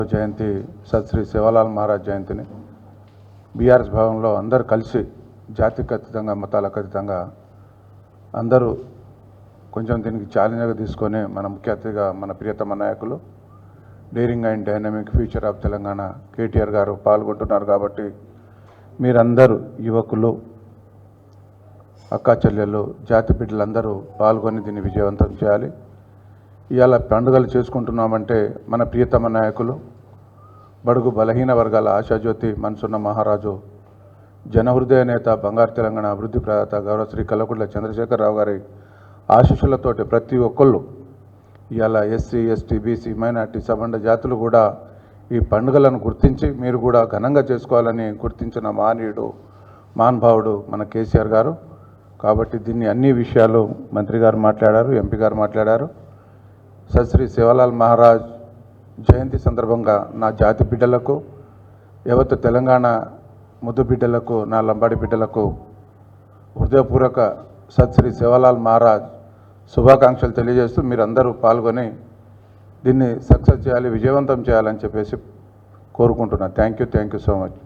జయంతి సత్ శ్రీ శివలాల్ మహారాజ్ జయంతిని బీఆర్ఎస్ భవన్లో అందరూ కలిసి జాతికి అతీతంగా మతాలకు అతీతంగా అందరూ కొంచెం దీనికి ఛాలెంజ్గా తీసుకొని మన ముఖ్య అతిథిగా మన ప్రియతమ నాయకులు daring and dynamic future of Telangana KTR గారు పాల్గొంటున్నారు. కాబట్టి మీరందరూ యువకులు, అక్కా చెల్లెళ్ళు, జాతి బిడ్డలందరూ పాల్గొని దీన్ని విజయవంతం చేయాలి. ఇవాళ పండుగలు చేసుకుంటున్నామంటే మన ప్రియతమ నాయకులు, బడుగు బలహీన వర్గాల ఆశాజ్యోతి మనసున్న మహారాజు, జనహృదయ నేత, బంగారు తెలంగాణ అభివృద్ధి ప్రదాత గౌరవ శ్రీ కల్వకుంట్ల చంద్రశేఖరరావు గారి ఆశీస్సులతోటి ప్రతి ఒక్కళ్ళు ఇవాళ ఎస్సీ, ఎస్టీ, బీసీ, మైనార్టీ, సబండ జాతులు కూడా ఈ పండుగలను గుర్తించి మీరు కూడా ఘనంగా చేసుకోవాలని గుర్తించిన మహనీయుడు, మహానుభావుడు మన కేసీఆర్ గారు. కాబట్టి దీన్ని అన్ని విషయాలు మంత్రి గారు మాట్లాడారు, ఎంపీ గారు మాట్లాడారు. సత్ శ్రీ శివలాల్ మహారాజ్ జయంతి సందర్భంగా నా జాతి బిడ్డలకు, యావత్ తెలంగాణ ముద్దు బిడ్డలకు, నా లంబాడి బిడ్డలకు హృదయపూర్వక సత్ శ్రీ శివలాల్ మహారాజ్ శుభాకాంక్షలు తెలియజేస్తూ మీరందరూ పాల్గొని దీన్ని సక్సెస్ చేయాలి, విజయవంతం చేయాలని చెప్పేసి కోరుకుంటున్నాను. Thank you so much.